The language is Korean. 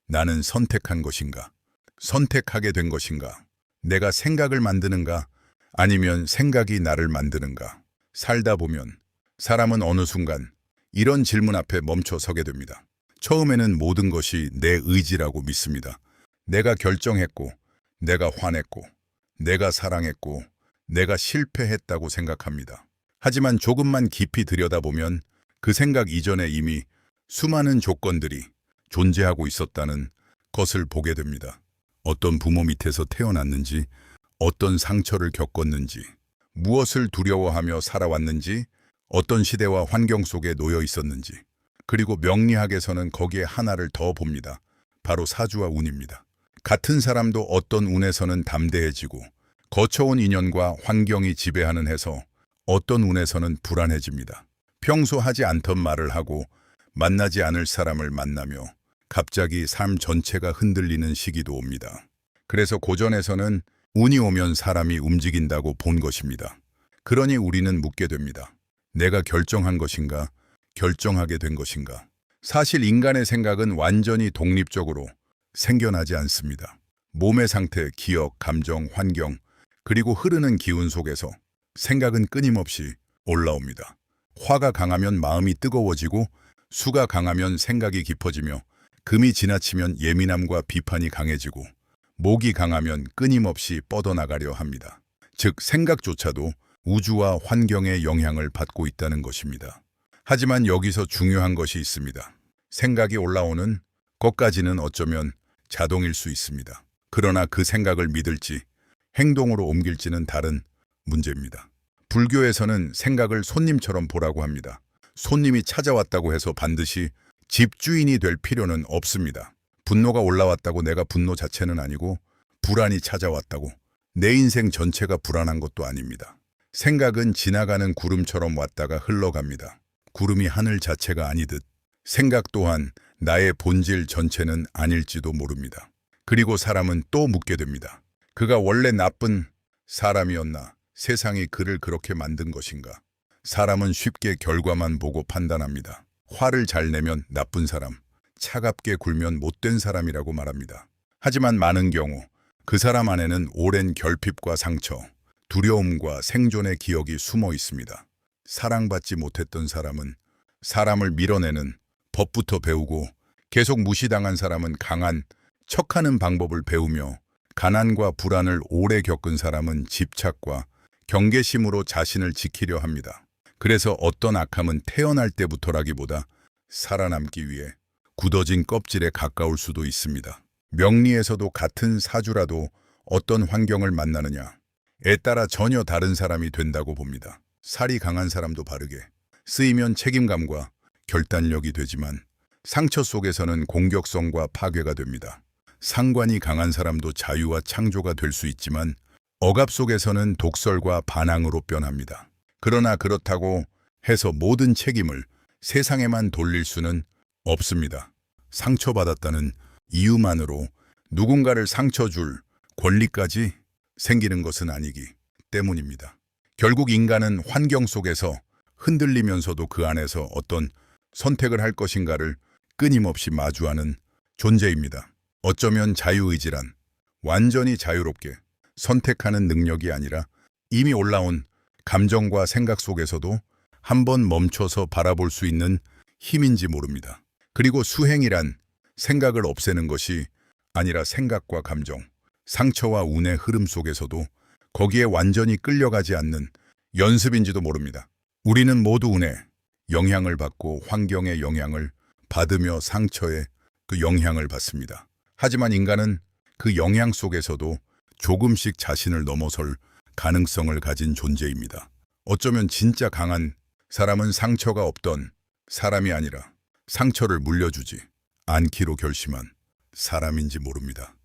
나는 선택한 것인가? 선택하게 된 것인가? 내가 생각을 만드는가? 아니면 생각이 나를 만드는가? 살다 보면 사람은 어느 순간 이런 질문 앞에 멈춰 서게 됩니다. 처음에는 모든 것이 내 의지라고 믿습니다. 내가 결정했고, 내가 화냈고, 내가 사랑했고, 내가 실패했다고 생각합니다. 하지만 조금만 깊이 들여다보면 그 생각 이전에 이미 수많은 조건들이 존재하고 있었다는 것을 보게 됩니다. 어떤 부모 밑에서 태어났는지, 어떤 상처를 겪었는지, 무엇을 두려워하며 살아왔는지, 어떤 시대와 환경 속에 놓여 있었는지, 그리고 명리학에서는 거기에 하나를 더 봅니다. 바로 사주와 운입니다. 같은 사람도 어떤 운에서는 담대해지고 거쳐온 인연과 환경이 지배하는 해서 어떤 운에서는 불안해집니다. 평소 하지 않던 말을 하고 만나지 않을 사람을 만나며 갑자기 삶 전체가 흔들리는 시기도 옵니다. 그래서 고전에서는 운이 오면 사람이 움직인다고 본 것입니다. 그러니 우리는 묻게 됩니다. 내가 결정한 것인가? 결정하게 된 것인가? 사실 인간의 생각은 완전히 독립적으로 생겨나지 않습니다. 몸의 상태, 기억, 감정, 환경, 그리고 흐르는 기운 속에서 생각은 끊임없이 올라옵니다. 화가 강하면 마음이 뜨거워지고 수가 강하면 생각이 깊어지며 금이 지나치면 예민함과 비판이 강해지고 목이 강하면 끊임없이 뻗어나가려 합니다. 즉 생각조차도 우주와 환경의 영향을 받고 있다는 것입니다. 하지만 여기서 중요한 것이 있습니다. 생각이 올라오는 것까지는 어쩌면 자동일 수 있습니다. 그러나 그 생각을 믿을지 행동으로 옮길지는 다른 문제입니다. 불교에서는 생각을 손님처럼 보라고 합니다. 손님이 찾아왔다고 해서 반드시 집주인이 될 필요는 없습니다. 분노가 올라왔다고 내가 분노 자체는 아니고 불안이 찾아왔다고 내 인생 전체가 불안한 것도 아닙니다. 생각은 지나가는 구름처럼 왔다가 흘러갑니다. 구름이 하늘 자체가 아니듯 생각 또한 나의 본질 전체는 아닐지도 모릅니다. 그리고 사람은 또 묻게 됩니다. 그가 원래 나쁜 사람이었나? 세상이 그를 그렇게 만든 것인가? 사람은 쉽게 결과만 보고 판단합니다. 화를 잘 내면 나쁜 사람, 차갑게 굴면 못된 사람이라고 말합니다. 하지만 많은 경우 그 사람 안에는 오랜 결핍과 상처, 두려움과 생존의 기억이 숨어 있습니다. 사랑받지 못했던 사람은 사람을 밀어내는 법부터 배우고 계속 무시당한 사람은 강한 척하는 방법을 배우며 가난과 불안을 오래 겪은 사람은 집착과 경계심으로 자신을 지키려 합니다. 그래서 어떤 악함은 태어날 때부터라기보다 살아남기 위해 굳어진 껍질에 가까울 수도 있습니다. 명리에서도 같은 사주라도 어떤 환경을 만나느냐에 따라 전혀 다른 사람이 된다고 봅니다. 살이 강한 사람도 바르게 쓰이면 책임감과 결단력이 되지만 상처 속에서는 공격성과 파괴가 됩니다. 상관이 강한 사람도 자유와 창조가 될 수 있지만 억압 속에서는 독설과 반항으로 변합니다. 그러나 그렇다고 해서 모든 책임을 세상에만 돌릴 수는 없습니다. 상처받았다는 이유만으로 누군가를 상처 줄 권리까지 생기는 것은 아니기 때문입니다. 결국 인간은 환경 속에서 흔들리면서도 그 안에서 어떤 선택을 할 것인가를 끊임없이 마주하는 존재입니다. 어쩌면 자유의지란 완전히 자유롭게 선택하는 능력이 아니라 이미 올라온 감정과 생각 속에서도 한번 멈춰서 바라볼 수 있는 힘인지 모릅니다. 그리고 수행이란 생각을 없애는 것이 아니라 생각과 감정, 상처와 운의 흐름 속에서도 거기에 완전히 끌려가지 않는 연습인지도 모릅니다. 우리는 모두 운에 영향을 받고 환경의 영향을 받으며 상처에 그 영향을 받습니다. 하지만 인간은 그 영향 속에서도 조금씩 자신을 넘어설 가능성을 가진 존재입니다. 어쩌면 진짜 강한 사람은 상처가 없던 사람이 아니라 상처를 물려주지 않기로 결심한 사람인지 모릅니다.